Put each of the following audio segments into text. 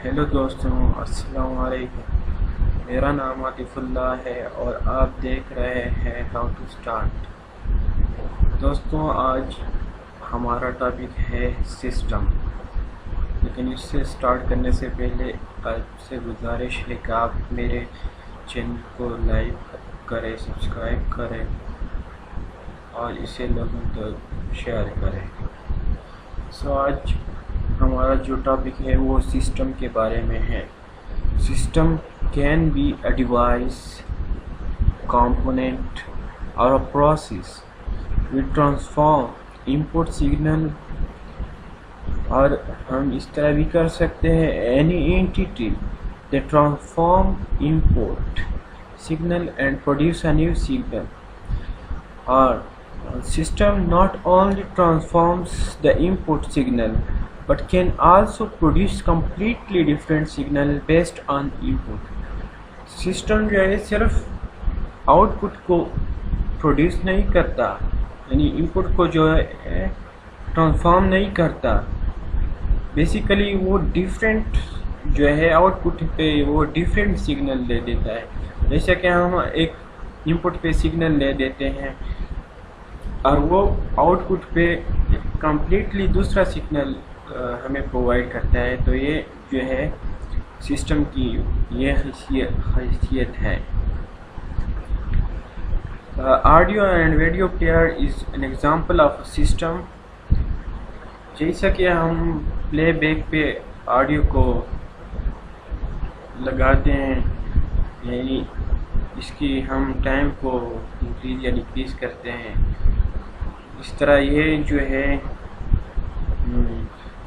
Hello दोस्तों, अस्सलाम वालेकुम। मेरा नाम आतिफुल्लाह है और आप देख रहे हैं हाउ टू स्टार्ट। दोस्तों, आज हमारा टॉपिक है सिस्टम। लेकिन इससे स्टार्ट करने से पहले आपसे गुजारिश है कि आप मेरे चैनल को लाइक करें, सब्सक्राइब करें और इसे लोगों तक शेयर करें। आज हमारा जो टॉपिक है वो सिस्टम के बारे में है। System can be a device, component और a process we transform input signal, और हम इस तरह भी कर सकते हैं any entity that transform input signal and produce a new signal. और system not only transforms the input signal but can also produce completely different signal based on input। System जो है सिर्फ आउटपुट को प्रोड्यूस नहीं करता, यानी input को जो है ट्रांसफॉर्म नहीं करता। बेसिकली वो डिफरेंट जो है आउटपुट पे वो डिफरेंट सिग्नल ले देता है। जैसे कि हम एक इनपुट पे सिग्नल ले देते हैं और वो आउटपुट पे कम्प्लीटली दूसरा सिग्नल हमें प्रोवाइड करता है। तो ये जो है सिस्टम की ये हैसियत है। Audio and video player is an example of system. जैसा कि हम प्लेबैक पे ऑडियो को लगाते हैं, यानी इसकी हम टाइम को इंक्रीज या डिक्रीज करते हैं, इस तरह ये जो है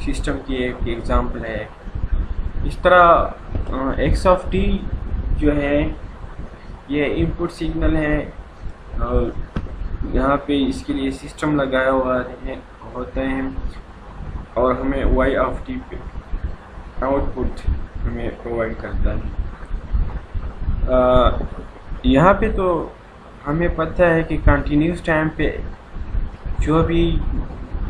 सिस्टम की एक एग्जांपल है। इस तरह एक्स ऑफ टी जो है ये इनपुट सिग्नल है और यहाँ पे इसके लिए सिस्टम लगाया हुआ होता है और हमें वाई ऑफ टी पे आउटपुट हमें प्रोवाइड करता है। यहाँ पे तो हमें पता है कि कंटिन्यूस टाइम पे जो भी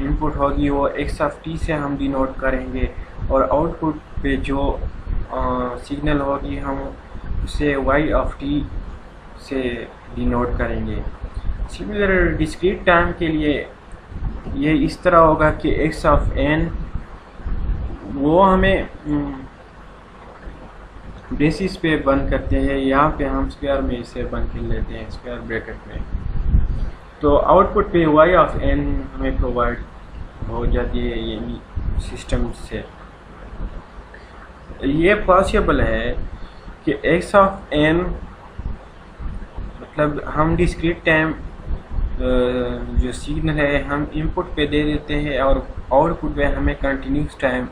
इनपुट होगी वो एक्स ऑफ टी से हम डिनोट करेंगे और आउटपुट पे जो सिग्नल होगी हम उसे वाई ऑफ टी से डिनोट करेंगे। सिमिलर डिस्क्रीट टाइम के लिए ये इस तरह होगा कि एक्स ऑफ एन वो हमें बेसिस पे बंद करते हैं, यहाँ पे हम स्क्वायर में इसे बंद कर लेते हैं, स्क्वायर ब्रैकेट में। तो आउटपुट पे वाई ऑफ एन हमें प्रोवाइड हो जाती है ये सिस्टम से। ये पॉसिबल है कि एक्स ऑफ एन मतलब हम डिस्क्रीट टाइम जो सिग्नल है हम इनपुट पे दे देते हैं और आउटपुट पे हमें कंटिन्यूस टाइम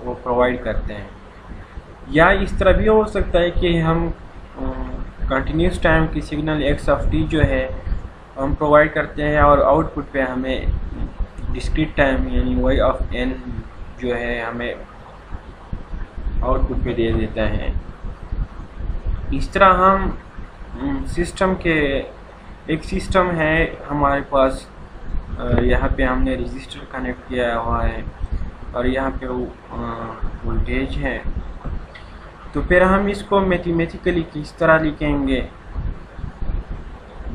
वो प्रोवाइड करते हैं। या इस तरह भी हो सकता है कि हम कंटिन्यूस टाइम की सिग्नल एक्स ऑफ टी जो है हम प्रोवाइड करते हैं और आउटपुट पे हमें डिस्क्रीट टाइम यानी वाई ऑफ एन जो है हमें आउटपुट पे दे देता है। इस तरह हम सिस्टम के एक सिस्टम है हमारे पास, यहाँ पे हमने रजिस्टर कनेक्ट किया हुआ है और यहाँ पे वोल्टेज है। तो फिर हम इसको मैथमेटिकली किस तरह लिखेंगे,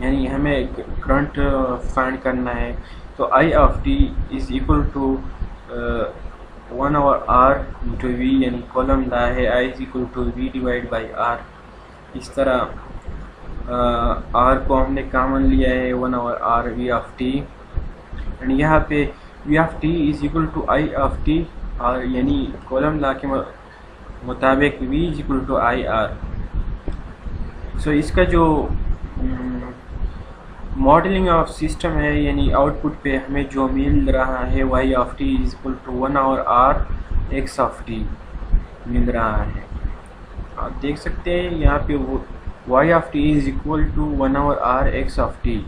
यानी हमें करंट फाइंड करना है। तो I of T is equal to 1/r into V, यानी कॉलम ला है I is equal to V divide by R. इस तरह आर को हमने कॉमन लिया है 1/r we of T, and यहाँ पे V of T is equal to I of T, और यानी कॉलम ला के मुताबिक V is equal to I R. So इसका जो मॉडलिंग ऑफ सिस्टम है, यानी आउटपुट पे हमें जो मिल रहा है Y of T is equal to 1/r X of T मिल रहा है। आप देख सकते हैं यहाँ पे वो Y of T is equal to 1/r X of T.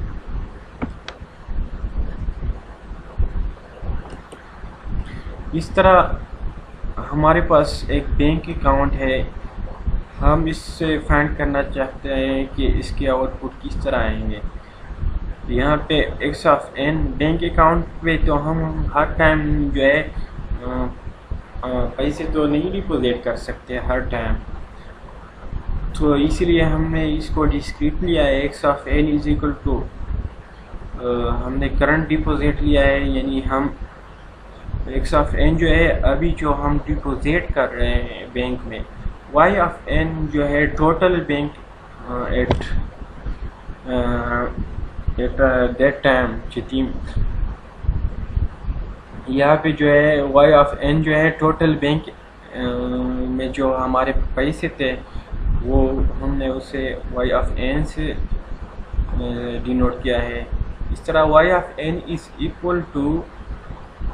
इस तरह हमारे पास एक बैंक अकाउंट है, हम इससे फाइंड करना चाहते हैं कि इसके आउटपुट किस तरह आएंगे। यहाँ पे x of n bank account पे तो हम हर टाइम जो है पैसे तो नहीं डिपॉजिट कर सकते हर टाइम, तो इसीलिए हमने इसको डिस्क्रीट लिया है। X of n is equal to हमने करंट डिपॉजिट लिया है, यानी हम एक्स ऑफ एन जो है अभी जो हम डिपॉजिट कर रहे हैं बैंक में, वाई ऑफ एन जो है total bank at that time जितनी यहाँ पे जो है वाई ऑफ एन जो है टोटल बैंक में जो हमारे पैसे थे वो हमने उसे वाई ऑफ एन से डिनोट किया है। इस तरह y of n is equal to,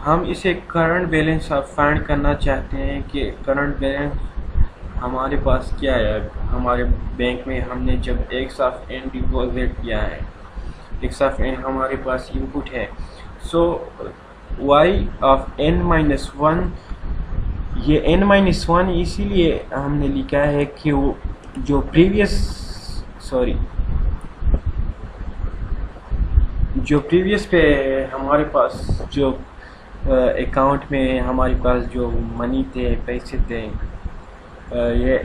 हम इसे करंट बैलेंस आप फाइंड करना चाहते हैं कि करंट बैलेंस हमारे पास क्या है। हमारे बैंक में हमने जब एक्स ऑफ एन डिपॉजिट किया है, एक्स ऑफ एन हमारे पास इनपुट है, so Y of N minus one, ये एन माइनस वन इसीलिए हमने लिखा है कि वो जो प्रीवियस पे हमारे पास जो अकाउंट में हमारे पास जो मनी थे, पैसे थे, ये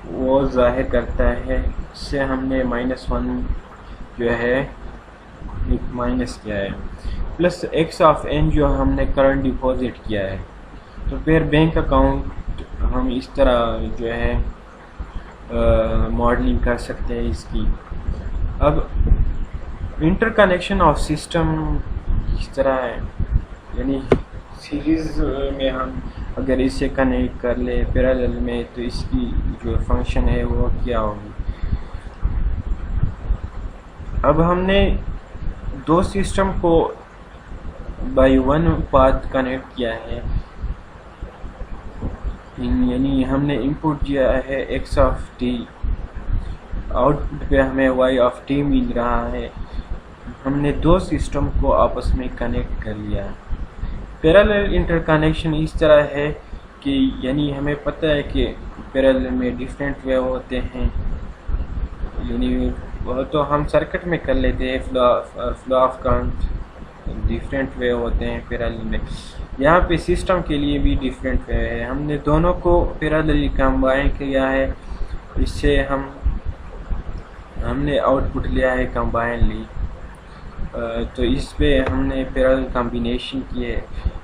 वो जाहिर करता है। इससे हमने माइनस वन जो है माइनस किया है, प्लस एक्स ऑफ एन जो हमने करंट डिपॉजिट किया है। तो फिर बैंक अकाउंट हम इस तरह जो है मॉडलिंग कर सकते हैं इसकी। अब इंटरकनेक्शन ऑफ सिस्टम इस तरह है, यानी सीरीज़ में हम अगर इसे कनेक्ट कर ले पैरेलल में तो इसकी जो फंक्शन है वो क्या होगी। अब हमने दो सिस्टम को बाय वन पाथ कनेक्ट किया है, यानी हमने इनपुट दिया है एक्स ऑफ टी, आउटपुट पे हमें वाई ऑफ टी मिल रहा है। हमने दो सिस्टम को आपस में कनेक्ट कर लिया। पैरेलल इंटरकनेक्शन इस तरह है कि यानी हमें पता है कि पैरेलल में डिफरेंट वे होते हैं, यानी वो तो हम सर्किट में कर लेते हैं, flow of current different way होते हैं पैरेलल में। यहाँ पे सिस्टम के लिए भी डिफरेंट वे है। हमने दोनों को पैरेलली कंबाइन किया है, इससे हमने आउटपुट लिया है कंबाइनली। तो इस पे हमने पैरेलल कॉम्बिनेशन किए।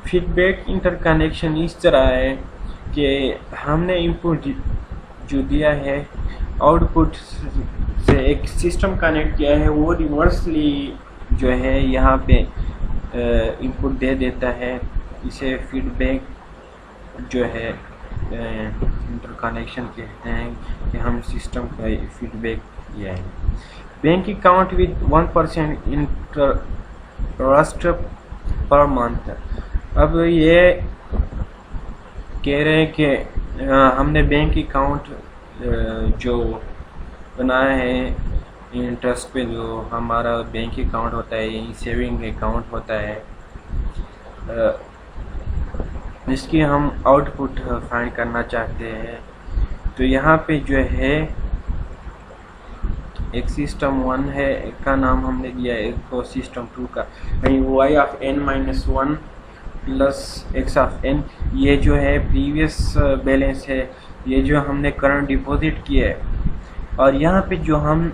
फीडबैक इंटरकनेक्शन इस तरह है कि हमने इनपुट जो दिया है आउटपुट से एक सिस्टम कनेक्ट किया है, वो रिवर्सली जो है यहाँ पे इनपुट दे देता है। इसे फीडबैक जो है इंटरकनेक्शन कहते हैं कि हम सिस्टम का फीडबैक दिया है। Bank account with 1% interest per month. अब ये कह रहे हैं कि हमने बैंक अकाउंट जो बनाया है इंटरेस्ट पे, जो हमारा बैंक अकाउंट होता है, यही सेविंग अकाउंट होता है, इसकी हम आउटपुट फाइंड करना चाहते हैं। तो यहाँ पे जो है एक सिस्टम वन है, एक का नाम हमने दिया है, एक को सिस्टम टू का, यानी y of N minus one plus x of n. ये जो है प्रीवियस बैलेंस है, ये जो हमने करंट डिपॉजिट किया है, और यहाँ पे जो हम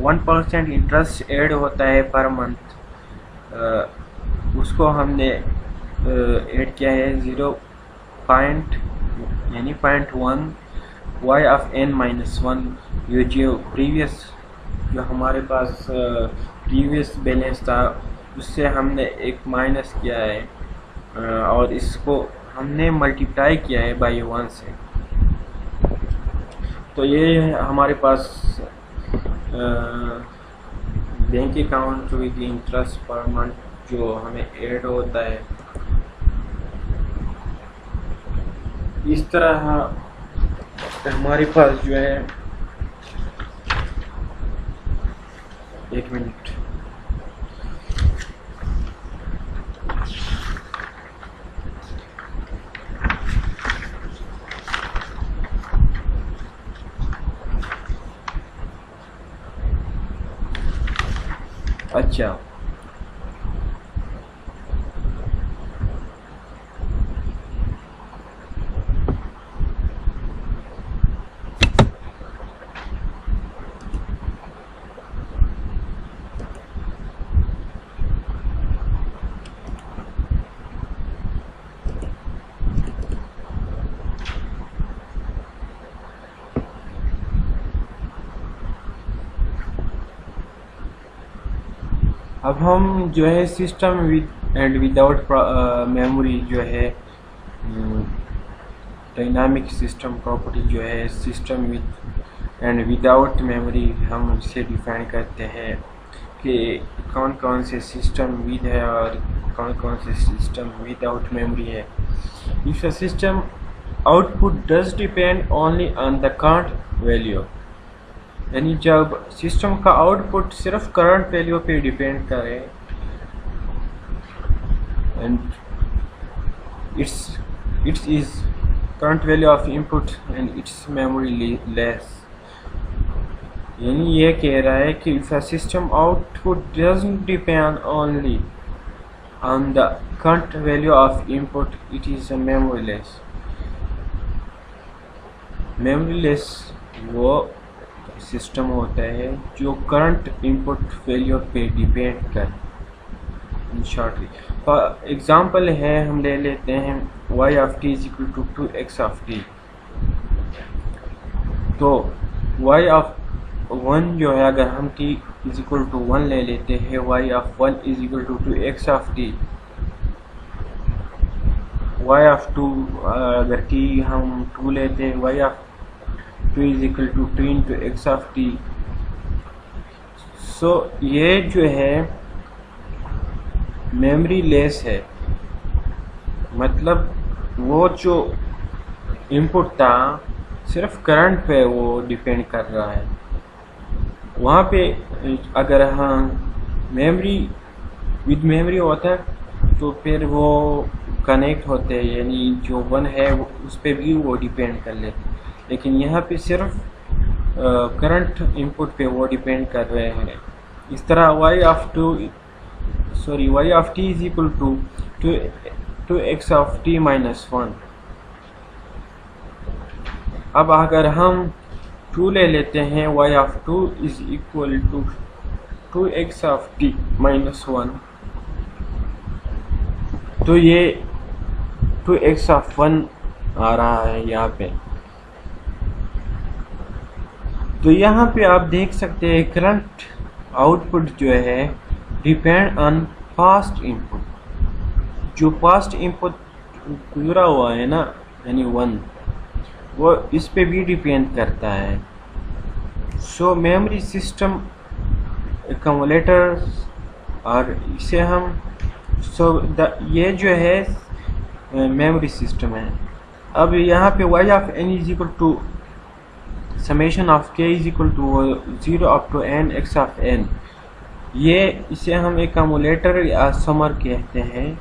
1% इंटरेस्ट ऐड होता है पर मंथ, उसको हमने ऐड किया है 0 यानी 0.1 y of N minus one. ये जो प्रीवियस जो हमारे पास प्रीवियस बैलेंस था उससे हमने एक माइनस किया है और इसको हमने मल्टीप्लाई किया है बाई 1 से। तो ये हमारे पास bank account with interest per month जो हमें ऐड होता है। इस तरह हमारे पास जो है, एक मिनट, अच्छा अब हम जो है system with and without memory जो है डायनामिक सिस्टम प्रॉपर्टी जो है system with and without memory हम इसे डिफाइन करते हैं कि कौन कौन से सिस्टम विद है और कौन कौन से सिस्टम विदाउट मेमोरी है। If a system output does depend only on the current value, यानी जब सिस्टम का आउटपुट सिर्फ करंट वैल्यू पे डिपेंड करे and it's is current value of input and it's memory less, यानी ये कह रहा है कि if a system output doesn't depend only on the current value of input it is a memory less. Memory less वो system होता है जो करंट इनपुट वैल्यू पे डिपेंड कर। इन शॉर्टली फॉर एग्जांपल है हम ले लेते हैं y of t is equal to 2x of t। तो y ऑफ 1 जो है अगर हम t इज इक्वल टू 1 ले लेते हैं, y of 1 is equal to 2x of t, y of 2 अगर t हम 2 लेते हैं, y of 2 is equal to 2 into X of T. So ये जो है मेमोरी लेस है, मतलब वो जो इनपुट था सिर्फ करंट पे वो डिपेंड कर रहा है। वहाँ पे अगर हम मेमोरी विद मेमोरी होता है तो फिर वो कनेक्ट होते हैं, यानी जो 1 है उस पर भी वो डिपेंड कर लेते, लेकिन यहाँ पे सिर्फ करंट इनपुट पे वो डिपेंड कर रहे हैं। इस तरह y of t is equal to 2x of t minus 1। अब अगर हम 2 ले लेते हैं, y of 2 is equal to 2x of t minus 1, तो ये 2x ऑफ 1 आ रहा है यहाँ पे। तो यहाँ पे आप देख सकते हैं करंट आउटपुट जो है डिपेंड ऑन पास्ट इनपुट, जो पास्ट इनपुट गुजरा हुआ है ना, यानी 1, वो इस पे भी डिपेंड करता है। सो मेमोरी सिस्टम एक्यूमुलेटर और इसे हम ये जो है मेमोरी सिस्टम है। अब यहाँ पे y of n is equal to summation of k is equal to 0 up to n x of n, ये इसे हम एक्यूमुलेटर या समर कहते हैं।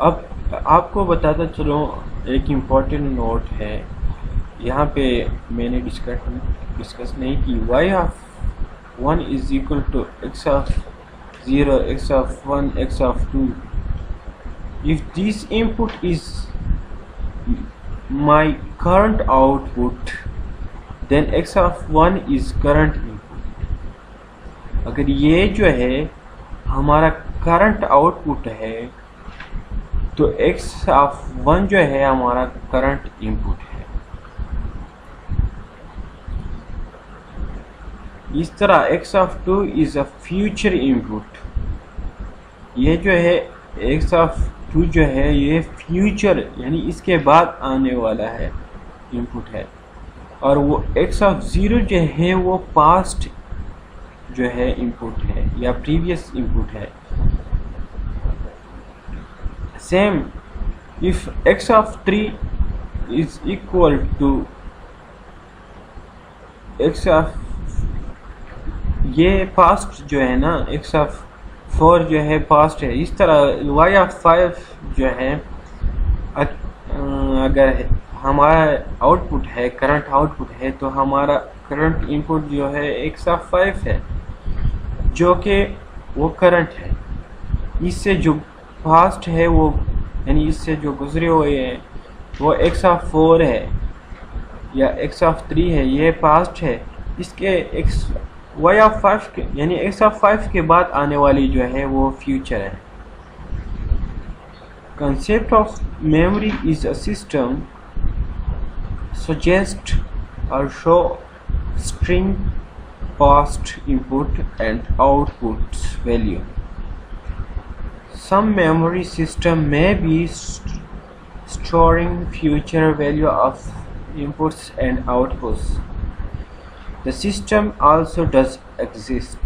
अब आपको बताता चलो एक इम्पोर्टेंट नोट है, यहाँ पे मैंने डिस्कस नहीं की। y of 1 is equal to x of 0, x of 1, x of 2। If this input is my current output, then x of 1 is current input। अगर ये जो है हमारा करंट आउटपुट है तो x of 1 जो है हमारा करंट इनपुट है। इस तरह x of 2 is a future input, ये जो है x of 2 जो है ये फ्यूचर यानी इसके बाद आने वाला है इनपुट है, और वो x of 0 जो है वो पास्ट जो है इनपुट है या प्रीवियस इनपुट है। Same if x of 3 is equal to x of, ये पास्ट जो है ना, x of 4 जो है पास्ट है। इस तरह y of 5 जो है अगर हमारा आउटपुट है करंट आउटपुट है तो हमारा करंट इनपुट जो है x of 5 है, जो कि वो करंट है। इससे जो पास्ट है वो यानी इससे जो गुजरे हुए हैं वो x of 4 है या x of 3 है, ये पास्ट है। इसके y of 5 के यानी x of 5 के बाद आने वाली जो है वो फ्यूचर है। Concept of memory is a system suggest or show string past input and output value. Some memory system may be storing future value of inputs and outputs. The system also does exist.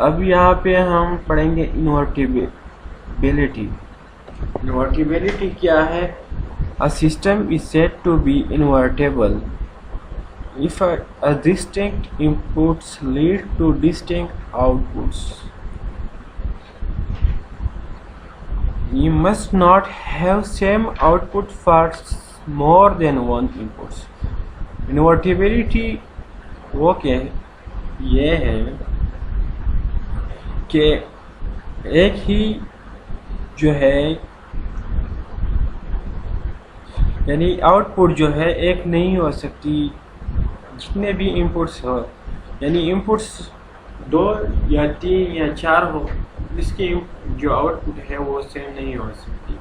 अब यहाँ पे हम पढ़ेंगे इन्वर्टिबिलिटी. इन्वर्टिबिलिटी क्या है? A system is said to be invertible if a distinct inputs lead to distinct outputs. You must not have same output for more than one inputs. Invertibility वो क्या है? ये है कि एक ही जो है यानी आउटपुट जो है एक नहीं हो सकती जितने भी इनपुट्स हो, यानी इनपुट्स 2 या 3 या 4 हो, इसकी जो आउटपुट है वो सेम नहीं हो सकती.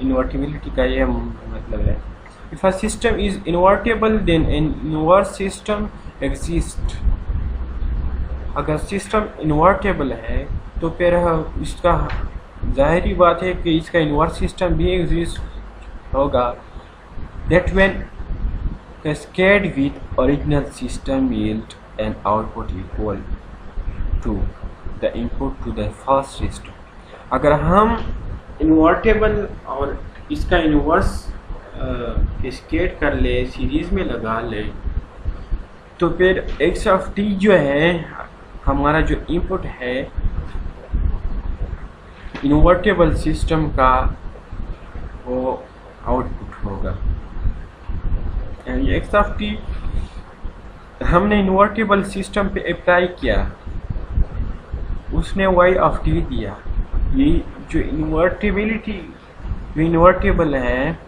इन्वर्टिबिलिटी का यह मतलब है. If a system is invertible then an inverse system exist. अगर सिस्टम इन्वर्टेबल है तो फिर इसका जाहिर बात है कि इसका इनवर्स सिस्टम भी एग्जिस्ट होगा. That when cascade with original system yield an output equal to the input to the first system. अगर हम इन्वर्टेबल और इसका इनवर्स कैस्केड कर ले, सीरीज में लगा ले, तो फिर x ऑफ t जो है हमारा जो इनपुट है इन्वर्टेबल सिस्टम का वो आउटपुट होगा. एक्स ऑफ टी हमने इन्वर्टेबल सिस्टम पे अप्लाई किया, उसने वाई ऑफ टी दिया. ये जो इन्वर्टेबल है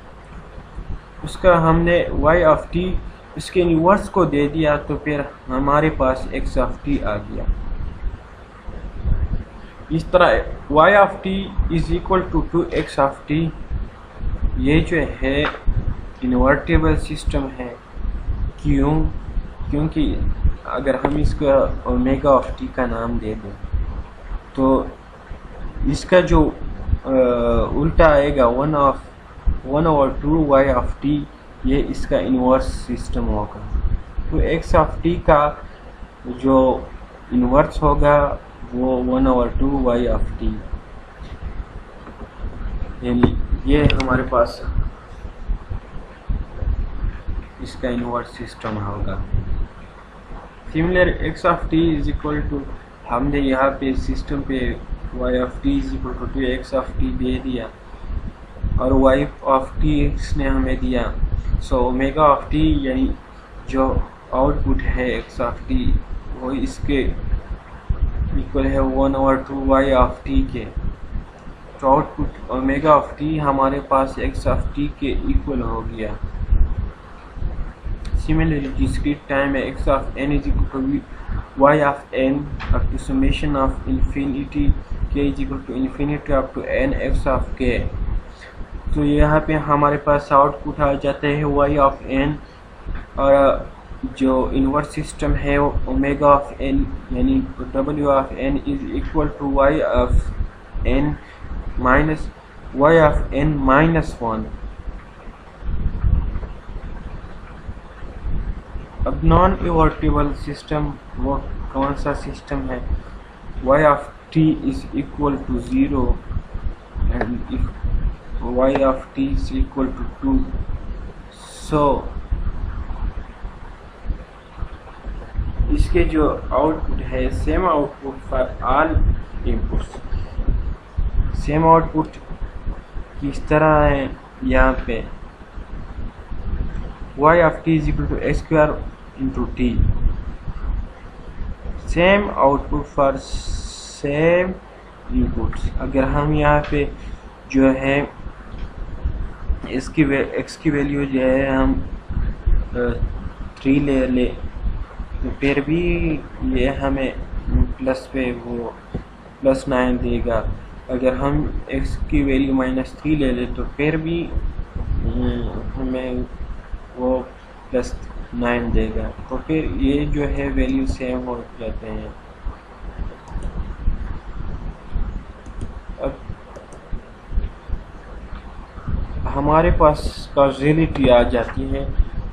उसका हमने वाई ऑफ टी उसके इन्वर्स को दे दिया, तो फिर हमारे पास एक्स ऑफ टी आ गया. इस तरह y of T is equal to x of t. ये जो है इन्वर्टेबल सिस्टम है. क्योंकि अगर हम इसका ओमेगा ऑफ टी का नाम दे दें तो इसका जो उल्टा आएगा 1/2 वाई ऑफ टी, ये इसका इन्वर्स सिस्टम होगा. तो एक्स ऑफ टी का जो इन्वर्स होगा वो 1/2 वाई ऑफ टी, यानी ये हमारे पास इसका इन्वर्स सिस्टम होगा. Similar X of T is equal to, हमने यहाँ पे सिस्टम पे Y of T is equal to x of T दे दिया और वाई ऑफ टी इसने हमें दिया. सो ओमेगा ऑफ टी यानी जो आउटपुट है एक्स ऑफ टी वो इसके इक्वल है 1/2 वाई ऑफ टी के. तो आउटपुट ओमेगा ऑफ टी हमारे पास एक्स ऑफ टी के इक्वल हो गया. Similarly, discrete time x of n is equal to y of n up to summation of infinity k is equal to infinity up to n x of k. तो यहाँ पे हमारे पास output आ जाते हैं y of n और जो inverse system है वो ओमेगा ऑफ n यानी w of n is equal to y of n minus y of n minus 1. अब नॉन इन्वर्टेबल सिस्टम वो कौन सा सिस्टम है? y of t is equal to 0 and y of t is equal to 2. So इसके जो output है same output for all inputs. Same output किस तरह है यहाँ पे y of t is equal to x square into t. Same output for same inputs. अगर हम यहाँ पे जो है इसकी x की वैल्यू जो है हम 3 ले तो फिर भी ये हमें प्लस पे वो +9 देगा. अगर हम x की वैल्यू -3 ले लें तो फिर भी हमें वो +9 देगा। तो फिर ये जो है वैल्यू सेम हो जाते हैं। अब हमारे पास कॉजेलिटी आ जाती है।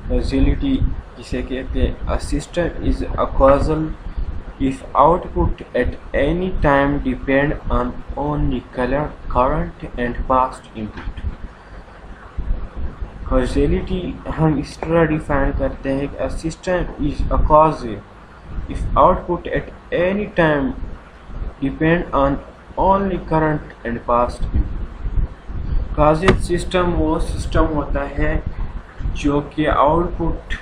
कॉजेलिटी जिसे कहते हैं, अ system is a causal if output at any time depend on only current and past input। Causality हम इस तरह डिफाइन करते हैं कि a system is a causal if output at any time depend on only current and past input। causal system वो system होता है जो कि आउटपुट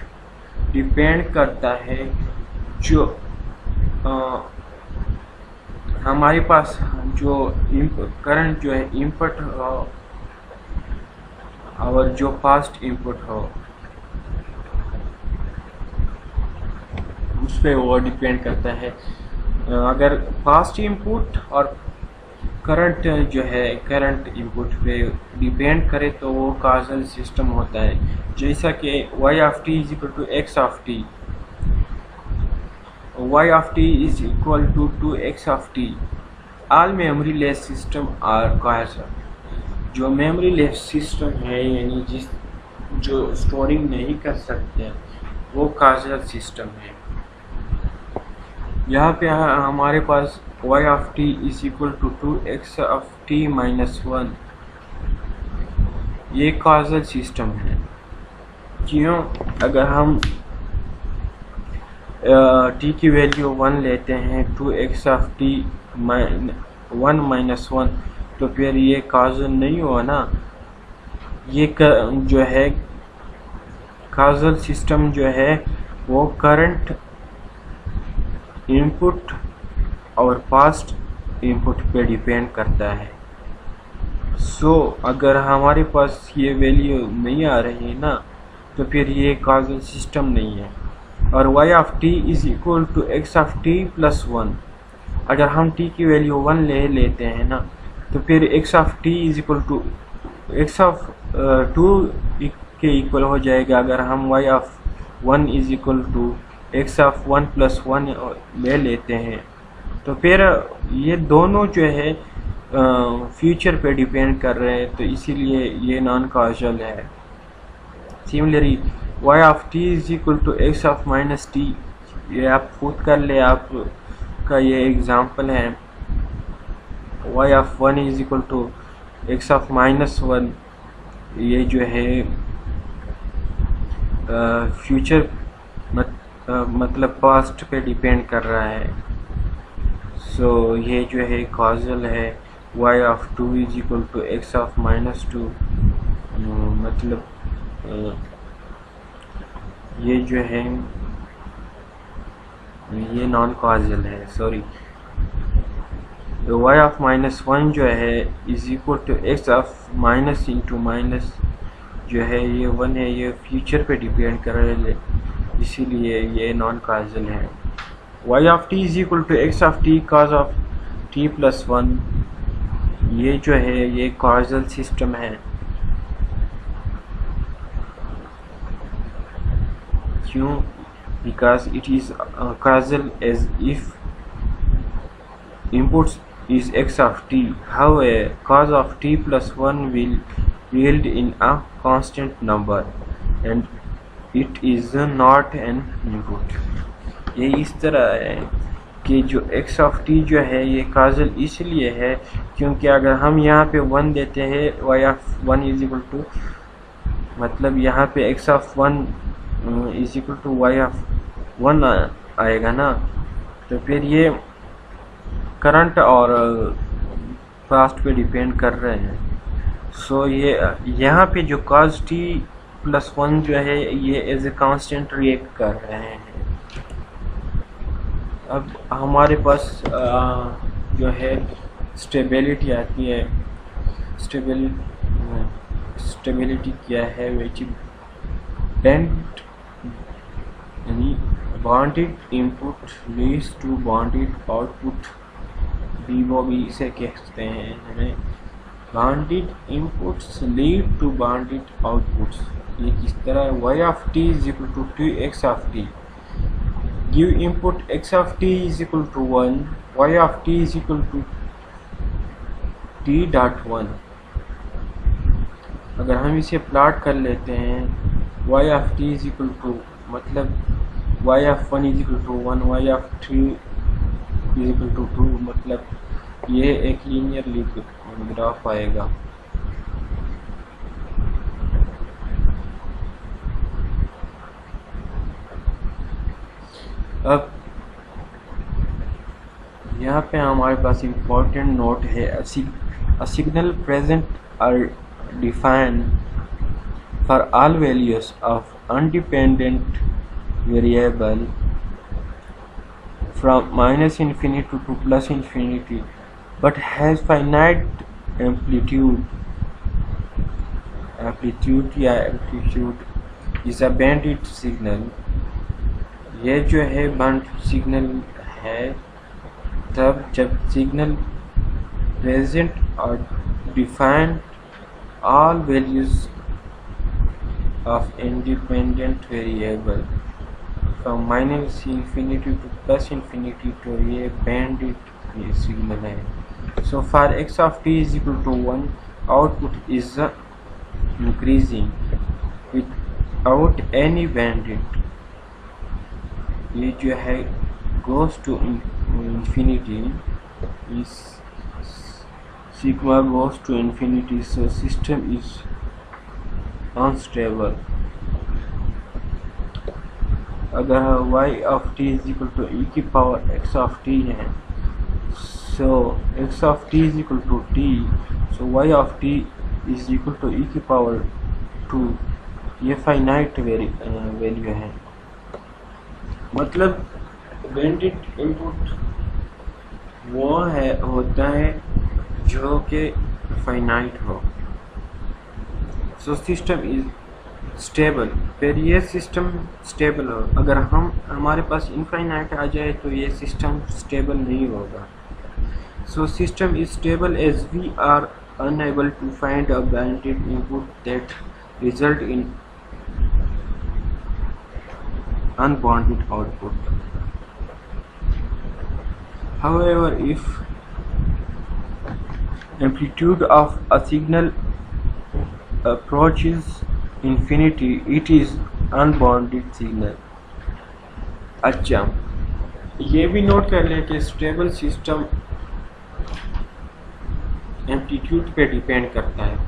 डिपेंड करता है जो हमारे पास जो करंट जो है इनपुट हो और जो पास्ट इनपुट हो उस पर वो डिपेंड करता है। अगर पास्ट इनपुट और करंट जो है करंट इनपुट पे डिपेंड करे तो वो काजल सिस्टम होता है। जैसा कि y of t is equal to x of t, y of t is equal to 2x of t। all memory less system are causal। जो मेमोरी लेस सिस्टम है यानी जो स्टोरिंग नहीं कर सकते वो काजल सिस्टम है। यहाँ पे हमारे पास y of t is equal to 2x of t minus 1, ये काजल सिस्टम है। क्यों? अगर हम t की वैल्यू 1 लेते हैं 2x ऑफ t 1 माइनस 1, तो फिर ये काजल नहीं हुआ ना। ये जो है काजल सिस्टम जो है वो करंट इनपुट और पास्ट इनपुट पे डिपेंड करता है। सो अगर हमारे पास ये वैल्यू नहीं आ रही ना तो फिर ये काजल सिस्टम नहीं है। और y of t is equal to x of t plus 1, अगर हम t की वैल्यू 1 ले लेते हैं ना तो फिर x of t is equal to x of 2 के इक्वल हो जाएगा। अगर हम y of 1 is equal to x of 1 plus 1 ले लेते हैं तो फिर ये दोनों जो है फ्यूचर पे डिपेंड कर रहे हैं, तो इसीलिए ये नॉन काजल है। Similarly y of t is equal to x of minus t, ये आप खुद कर ले, आपका ये एग्जांपल है। y of 1 is equal to x of minus 1, ये जो है फ्यूचर मतलब पास्ट पे डिपेंड कर रहा है। सो ये जो है काजल है। y of 2 is equal to x of minus 2, मतलब ये जो है ये नॉन काजल है, सॉरी। y ऑफ माइनस 1 जो है is equal to x of minus into minus जो है ये 1 है, ये फ्यूचर पे डिपेंड कर रहे हैं, इसीलिए ये नॉन काजल है। y of t is equal to x of t cos of t plus 1, ये जो है ये काजल सिस्टम है। क्यों? Because it is causal as if inputs is x of t, however cos of t plus 1 will yield in a constant number and it is not an input। ये इस तरह है कि जो x of t जो है ये काजल इसलिए है क्योंकि अगर हम यहाँ पे 1 देते हैं y of 1 is equal to, मतलब यहाँ पे x of 1 is equal to y of 1 आएगा ना, तो फिर ये करंट और पास्ट पे डिपेंड कर रहे हैं। सो ये यहाँ पे जो cos t प्लस 1 जो है ये एज ए कांस्टेंट रिएक्ट कर रहे हैं। अब हमारे पास जो है स्टेबिलिटी आती है। स्टेबिलिटी क्या है? विच बेंट यानी bounded input leads to bounded output, BOB से कहते हैं हमें। Bounded inputs lead to bounded outputs. ये किस तरह है? y of t is equal to 2x of t, give input x of t is equal to 1, y of t is equal to t dot 1। अगर हम इसे plot कर लेते हैं, y of t is equal to मतलब y of 1 is equal to 1, y of 3 is equal to 2, मतलब ये एक लीनियरली ग्राफ आएगा। अब यहाँ पे हमारे पास इम्पोर्टेंट नोट है, a signal present or defined for all values of independent variable from minus infinity to plus infinity but has finite amplitude या amplitude is a banded signal। ये जो है बैंड सिग्नल है तब जब सिग्नल प्रेजेंट और defined all values of independent variable from minus infinity to plus infinity, तो ये बैंडेड सिग्नल है। So for X of T is equal to 1, output is increasing without any bounded. ये जो है goes to infinity, is sigma goes to infinity, so system is unstable। अगर y of t is equal to e की power x of t है, so x of t is equal to t, so y of t is equal to e की power 2। ये finite value है, मतलब बैंडेड input वो होता है जो कि फाइनाइट हो। सो सिस्टम इज स्टेबल। फिर ये सिस्टम स्टेबल हो, अगर हमारे पास इनफाइनाइट आ जाए तो ये सिस्टम स्टेबल नहीं होगा। So system is stable as we are unable to find a bounded input that result in unbounded output। However, if amplitude of a signal approaches infinity, it is unbounded signal। अच्छा, ये भी note कर लें कि stable system amplitude पे depend करता है,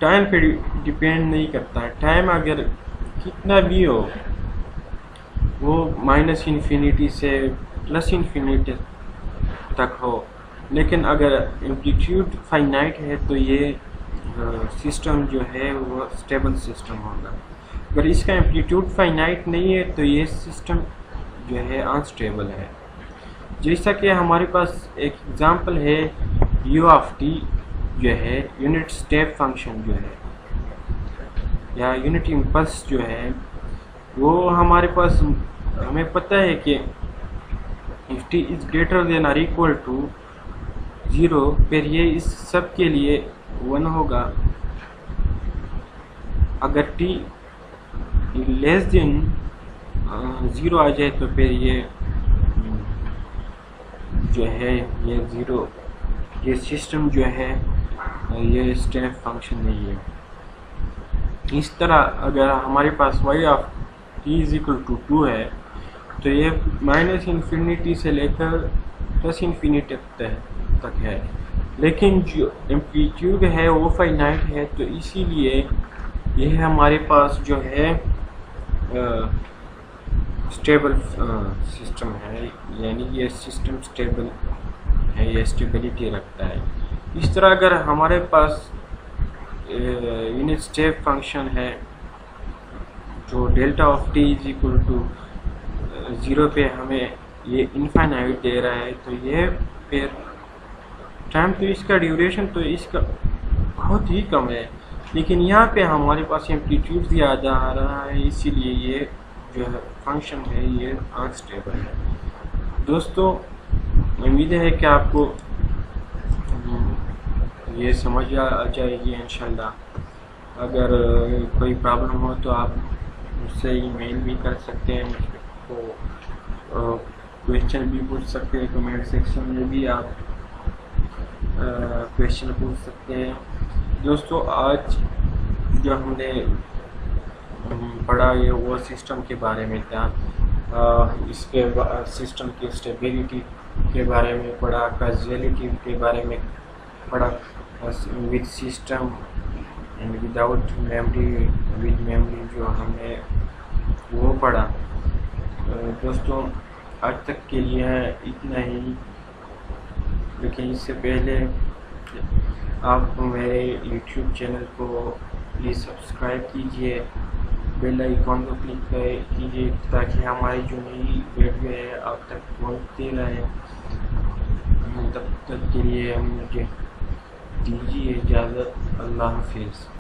time पे डिपेंड नहीं करता है। टाइम अगर कितना भी हो, वो माइनस इन्फिनिटी से प्लस इन्फिनिटी तक हो, लेकिन अगर एम्पलीट्यूड फाइनाइट है तो ये सिस्टम जो है वो स्टेबल सिस्टम होगा। अगर इसका एम्पलीट्यूड फाइनाइट नहीं है तो ये सिस्टम जो है अनस्टेबल है। जैसा कि हमारे पास एक एग्जांपल है, u ऑफ t जो है यूनिट स्टेप फंक्शन जो है या यूनिट इम्पल्स जो है, वो हमारे पास हमें पता है कि if t is greater than और इक्वल टू 0, फिर ये इस सब के लिए 1 होगा। अगर t लेस देन 0 आ जाए तो फिर ये जो है ये 0, ये सिस्टम जो है ये स्टेप फंक्शन नहीं है। इस तरह अगर हमारे पास y of t is equal to 2 है तो ये माइनस इन्फिनिटी से लेकर प्लस इन्फिनिटी तक है, लेकिन जो एम्पलीट्यूड है वो फाइनाइट है, तो इसीलिए ये हमारे पास जो है स्टेबल सिस्टम है, यानी ये सिस्टम स्टेबल है, ये स्टेबिलिटी रखता है। इस तरह अगर हमारे पास यूनिट स्टेप फंक्शन है जो delta of T is equal to 0 पे हमें ये इनफाइनाइट दे रहा है, तो ये फिर टाइम तो इसका ड्यूरेशन तो इसका बहुत ही कम है, लेकिन यहाँ पे हमारे पास एम्पलीट्यूड भी आ जा रहा है, इसीलिए ये जो है फंक्शन है ये अनस्टेबल है। दोस्तों, उम्मीद है कि आपको ये समझ आ जाएगी इंशाल्लाह। अगर कोई प्रॉब्लम हो तो आप मुझसे ईमेल भी कर सकते हैं, मुझको क्वेश्चन भी पूछ सकते हैं, कमेंट सेक्शन में भी आप क्वेश्चन पूछ सकते हैं। दोस्तों, आज जो हमने पढ़ा ये वो सिस्टम के बारे में था, इसके सिस्टम की स्टेबिलिटी के बारे में पढ़ा, काजुअलिटी के बारे में पढ़ा, with system and without memory, with memory जो हमने वो पढ़ा। दोस्तों, आज तक के लिए इतना ही, लेकिन इससे पहले आप मेरे YouTube चैनल को प्लीज़ सब्सक्राइब कीजिए, बेल आइकॉन को क्लिक कीजिए ताकि हमारी जो नई वीडियो है आप तक पहुँचती रहे। तब तक के लिए मुझे दीजिए इजाज़त। अल्लाह हाफिज़।